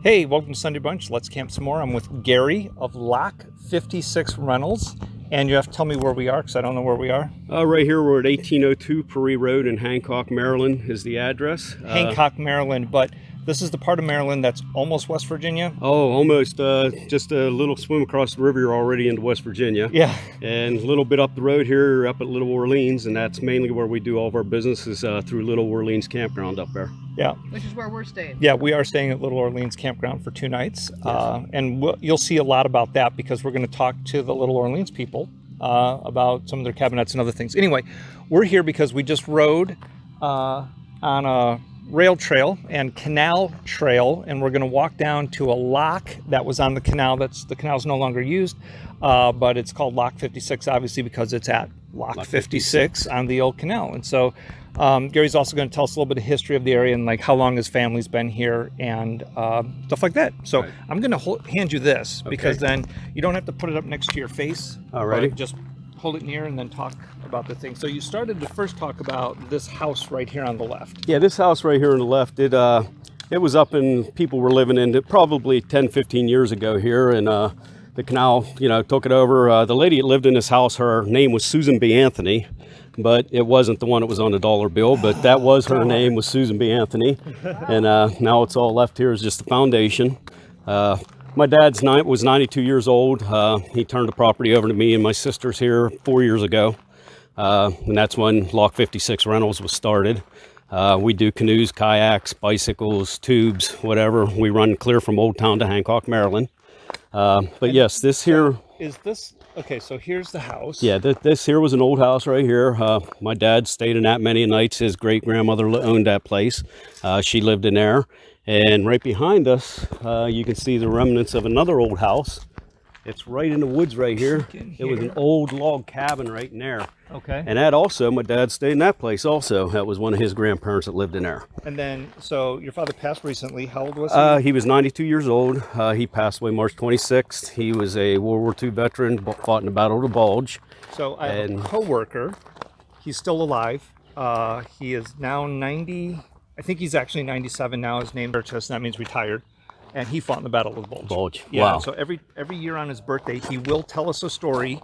Hey, welcome to Sunday Brunch. Let's camp some more. I'm with Gary of Lock 56 Rentals. And you have to tell me where we are because I don't know where we are. Right here, we're at 1802 Paris Road in Hancock, Maryland is the address. Hancock, Maryland, but this is the part of Maryland that's almost West Virginia. Oh, almost. Just a little swim across the river, you're already into West Virginia. Yeah. And a little bit up the road here, up at Little Orleans, and that's mainly where we do all of our business is through Little Orleans Campground up there. Yeah. Which is where we're staying. Yeah, we are staying at Little Orleans Campground for 2 nights. Yes. And you'll see a lot about that because we're going to talk to the Little Orleans people about some of their cabinets and other things. Anyway, we're here because we just rode on a rail trail and canal trail, and we're going to walk down to a lock that was on the canal. The canal's no longer used, but it's called Lock 56, obviously, because it's at Lock 56 on the old canal. And so Gary's also going to tell us a little bit of history of the area and like how long his family's been here and stuff like that. So right. I'm going to hand you this because then you don't have to put it up next to your face. Alrighty. Just hold it near and then talk about the thing. So you started to first talk about this house right here on the left. Yeah, this house right here on the left, it was up and people were living in it probably 10-15 years ago here, and the canal, took it over. The lady that lived in this house, her name was Susan B. Anthony, but it wasn't the one that was on the dollar bill, but that was her name, was Susan B. Anthony. And now it's all left here is just the foundation. My dad's was 92 years old. He turned the property over to me and my sisters here 4 years ago. And that's when Lock 56 Rentals was started. We do canoes, kayaks, bicycles, tubes, whatever. We run clear from Old Town to Hancock, Maryland. But yes, this here... Is this... Okay, so here's the house. Yeah, this here was an old house right here. My dad stayed in that many nights. His great-grandmother owned that place. She lived in there. And right behind us, you can see the remnants of another old house. It's right in the woods right here. It was an old log cabin right in there. Okay. And that also, my dad stayed in that place also. That was one of his grandparents that lived in there. And then, so your father passed recently. How old was he? He was 92 years old. He passed away March 26th. He was a World War II veteran, fought in the Battle of the Bulge. So I have a co-worker. He's still alive. He is now 90. I think he's actually 97 now. His name Burgess, and that means retired. And he fought in the Battle of the Bulge. Yeah, wow. So every year on his birthday, he will tell us a story,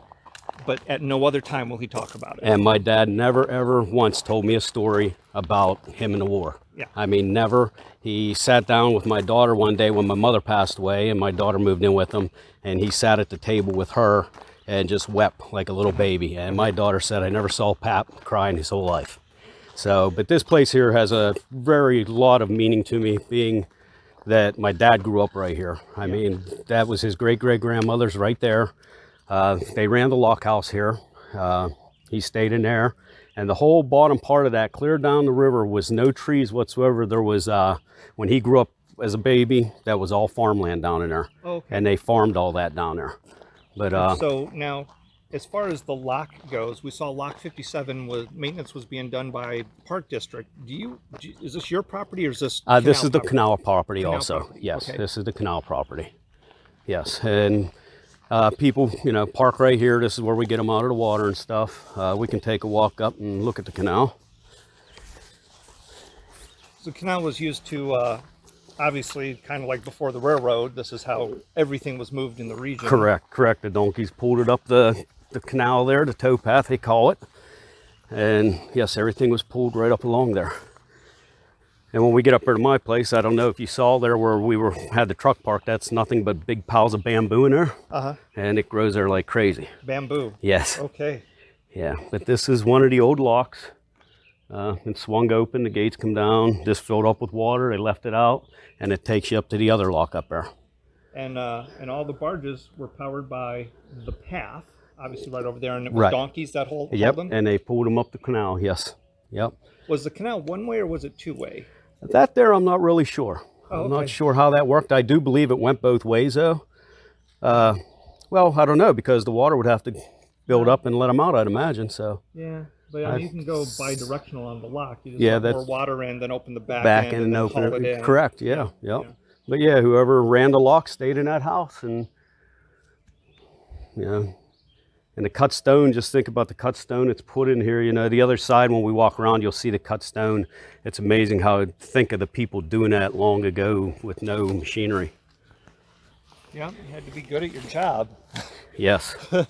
but at no other time will he talk about it. And my dad never, ever once told me a story about him in the war. Yeah. I mean, never. He sat down with my daughter one day when my mother passed away, and my daughter moved in with him, and he sat at the table with her and just wept like a little baby. And my daughter said, I never saw Pap cry in his whole life. So, but this place here has a very lot of meaning to me, being that my dad grew up right here. I mean, that was his great-great-grandmother's right there. They ran the lock house here. He stayed in there. And the whole bottom part of that, clear down the river, was no trees whatsoever. There was, when he grew up as a baby, that was all farmland down in there. Okay. And they farmed all that down there. But so now, as far as the lock goes, we saw Lock 57 maintenance was being done by Park District. Is this your property or is this? This is the canal property also. Property. Yes, okay. This is the canal property. Yes, and people, park right here. This is where we get them out of the water and stuff. We can take a walk up and look at the canal. So the canal was used to, obviously, kind of like before the railroad. This is how everything was moved in the region. Correct. The donkeys pulled it up the canal there, the towpath they call it. And yes, everything was pulled right up along there. And when we get up here to my place, I don't know if you saw there where we had the truck parked, that's nothing but big piles of bamboo in there. And it grows there like crazy. Bamboo? Yes. Okay. Yeah, but this is one of the old locks. It swung open, the gates come down, this filled up with water, they left it out, and it takes you up to the other lock up there. And all the barges were powered by the path, obviously right over there, and it was donkeys that hold them? And they pulled them up the canal, yes. Yep. Was the canal one way or was it two way? That there, I'm not really sure. I'm not sure how that worked. I do believe it went both ways, though. Well, I don't know, because the water would have to build up and let them out, I'd imagine, so. Yeah, but you can go bi-directional on the lock. You just let more water in, then open the back end and open haul it in. Correct, yeah. But yeah, whoever ran the lock stayed in that house, and And the cut stone, just think about the cut stone it's put in here. You know, the other side, when we walk around, you'll see the cut stone. It's amazing how think of the people doing that long ago with no machinery. Yeah, you had to be good at your job. Yes. Do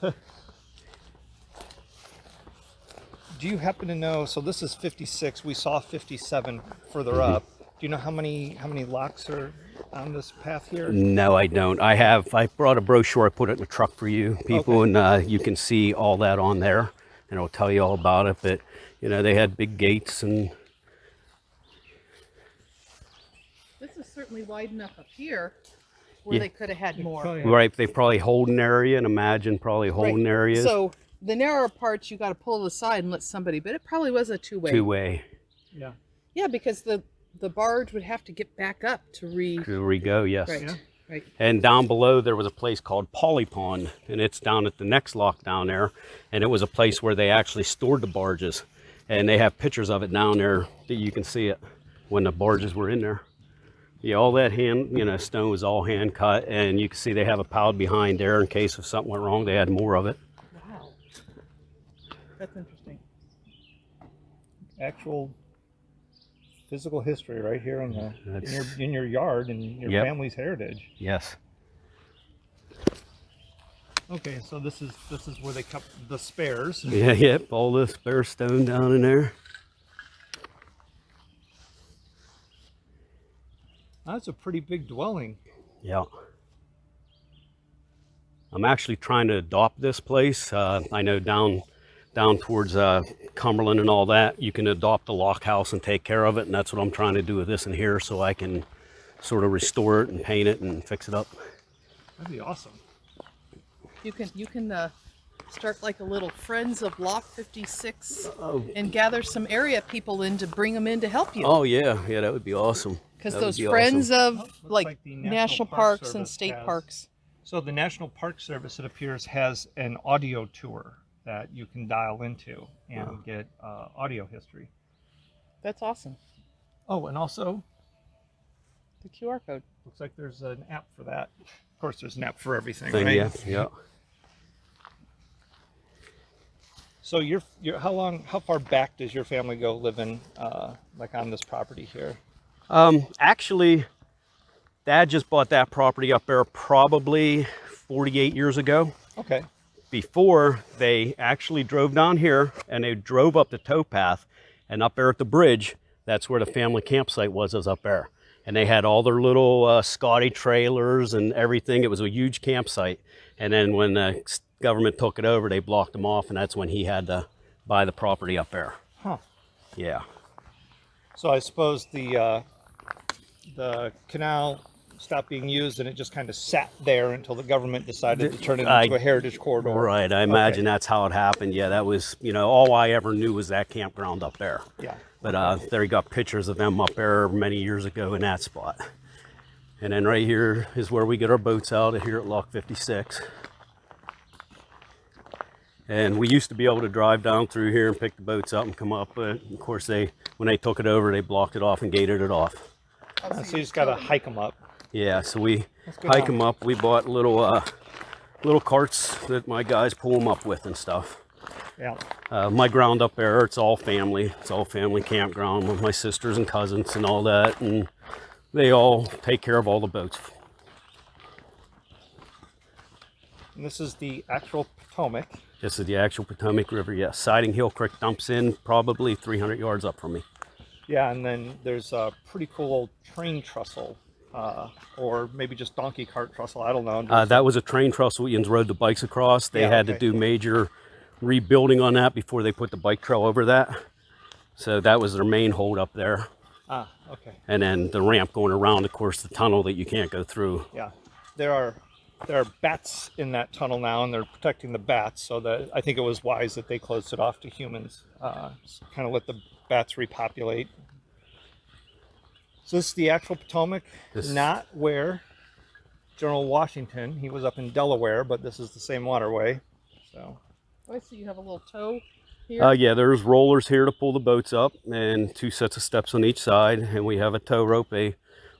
you happen to know, so this is 56, we saw 57 further up. Do you know how many locks are on this path here? No, I don't. I brought a brochure. I put it in the truck for you people, Okay. and you can see all that on there, and it'll tell you all about it. But you know, they had big gates, and This is certainly wide enough up here where they could have had more. right, they probably holding area, and imagine probably holding areas. So the narrower parts you got to pull aside and let somebody, but it probably was a two-way. Two-way. Yeah. Yeah, because the barge would have to get back up to re-go, yes. Right, Yeah. right. And down below there was a place called Polly Pond, and it's down at the next lock down there, and it was a place where they actually stored the barges, and they have pictures of it down there that you can see it when the barges were in there. Yeah, all that stone was all hand cut, and you can see they have a pile behind there in case if something went wrong. They had more of it. Wow, that's interesting. Actual physical history right here in in your yard and your family's heritage. Yes. Okay, so this is where they kept the spares. Yeah, yep, all the spare stone down in there. That's a pretty big dwelling. Yeah. I'm actually trying to adopt this place. I know down towards Cumberland and all that, you can adopt a lock house and take care of it, and that's what I'm trying to do with this in here, so I can sort of restore it and paint it and fix it up. That'd be awesome. You can start like a little Friends of Lock 56 and gather some area people in to bring them in to help you. Oh yeah, that would be awesome. Because That would those be friends awesome. of like the national parks and state parks. So the National Park Service, it appears, has an audio tour that you can dial into and get audio history. That's awesome. Oh, and also The QR code. looks like there's an app for that. Of course, there's an app for everything, Thing, right? yeah. So how far back does your family go living, like on this property here? Actually, Dad just bought that property up there probably 48 years ago. Okay. Before, they actually drove down here and they drove up the towpath, and up there at the bridge, that's where the family campsite was up there. And they had all their little Scotty trailers and everything. It was a huge campsite. And then when the government took it over, they blocked them off, and that's when he had to buy the property up there. Huh. Yeah. So I suppose the canal stopped being used and it just kind of sat there until the government decided to turn it into a heritage corridor. Right, I imagine that's how it happened. Yeah, that was, all I ever knew was that campground up there. Yeah. But there you got pictures of them up there many years ago in that spot. And then right here is where we get our boats out of here at Lock 56. And we used to be able to drive down through here and pick the boats up and come up, but of course when they took it over, they blocked it off and gated it off. So you just got to hike them up. Yeah, so we hike them up. We bought little carts that my guys pull them up with and stuff. Yeah. My ground up there, it's all family. It's all family campground with my sisters and cousins and all that, and they all take care of all the boats. And this is the actual Potomac. This is the actual Potomac River, yes. Siding Hill Creek dumps in probably 300 yards up from me. Yeah, and then there's a pretty cool old train trestle, or maybe just donkey cart trestle, I don't know. That was a train trestle Ian's rode the bikes across. They had to do major rebuilding on that before they put the bike trail over that. So that was their main hold up there. Ah, okay. And then the ramp going around, of course, the tunnel that you can't go through. Yeah, there are bats in that tunnel now, and they're protecting the bats, so that I think it was wise that they closed it off to humans, kind of let the bats repopulate. So this is the actual Potomac, not where General Washington, he was up in Delaware, but this is the same waterway. So. Oh, I see you have a little tow here. Yeah, there's rollers here to pull the boats up, and 2 sets of steps on each side, and we have a tow rope. They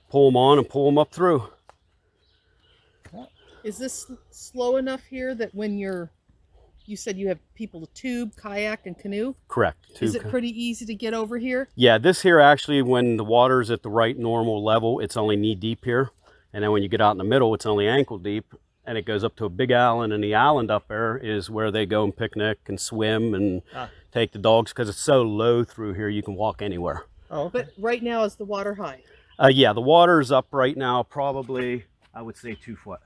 pull them on and pull them up through. Is this slow enough here that when you're you said you have people to tube, kayak, and canoe. Correct. Is it pretty easy to get over here? Yeah, this here actually, when the water's at the right normal level, it's only knee deep here. And then when you get out in the middle, it's only ankle deep. And it goes up to a big island, and the island up there is where they go and picnic and swim and take the dogs, because it's so low through here you can walk anywhere. Oh, okay. But right now, is the water high? Yeah, the water's up right now, probably, I would say 2 foot.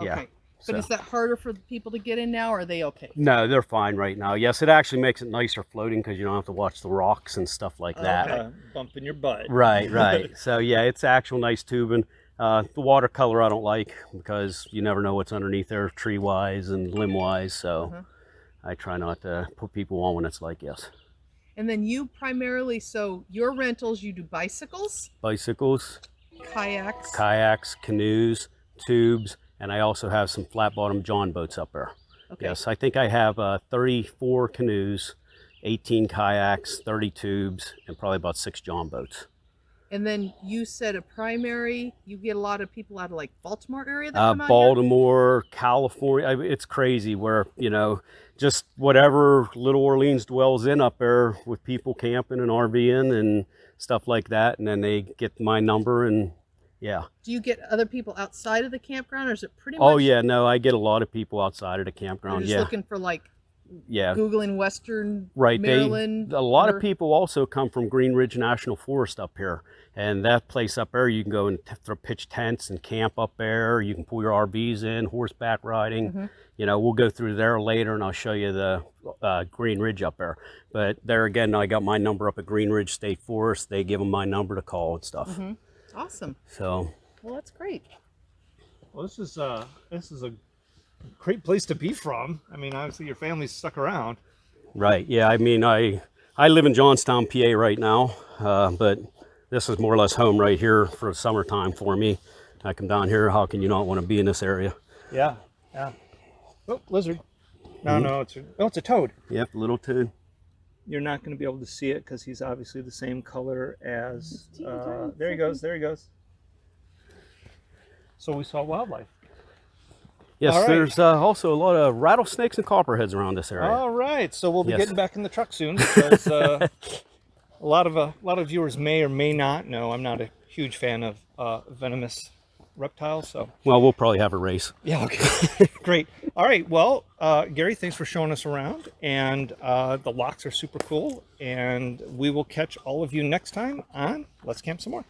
Yeah. Okay. But is that harder for the people to get in now, or are they okay? No, they're fine right now. Yes, it actually makes it nicer floating because you don't have to watch the rocks and stuff like that. Bumping your butt. Right, right. So yeah, it's actual nice tubing. The watercolor I don't like because you never know what's underneath there tree-wise and limb-wise. So I try not to put people on when it's like, yes. And then you primarily, so your rentals, you do bicycles, Bicycles, kayaks, canoes, tubes, and I also have some flat-bottom john boats up there. Okay. Yes, I think I have 34 canoes, 18 kayaks, 30 tubes, and probably about 6 john boats. And then you said a primary, you get a lot of people out of like Baltimore area that come out Baltimore, California. It's crazy where, you know, just whatever Little Orleans dwells in up there with people camping and RVing and stuff like that. And then they get my number and yeah. Do you get other people outside of the campground, or is it pretty much? Oh yeah, no, I get a lot of people outside of the campground. Just looking for like, Googling Western Maryland. A lot of people also come from Green Ridge National Forest up here. And that place up there, you can go and pitch tents and camp up there. You can pull your RVs in, horseback riding. You know, we'll go through there later and I'll show you the Green Ridge up there. But there again, I got my number up at Green Ridge State Forest. They give them my number to call and stuff. Awesome. So. Well, that's great. Well, this is a great place to be from. I mean, obviously your family's stuck around. Right. Yeah. I mean, I live in Johnstown, PA right now, but this is more or less home right here for summertime for me. I come down here. How can you not want to be in this area? Yeah. Yeah. Oh, lizard. No, it's a toad. Yep, little toad. You're not going to be able to see it because he's obviously the same color as. There he goes. There he goes. So we saw wildlife. Yes, right. There's also a lot of rattlesnakes and copperheads around this area. All right, so we'll be getting back in the truck soon because a lot of viewers may or may not know I'm not a huge fan of venomous reptiles. So well, we'll probably have a race. Yeah. Okay. Great. All right. Well, Gary, thanks for showing us around, and the locks are super cool. And we will catch all of you next time on Let's Camp Some More.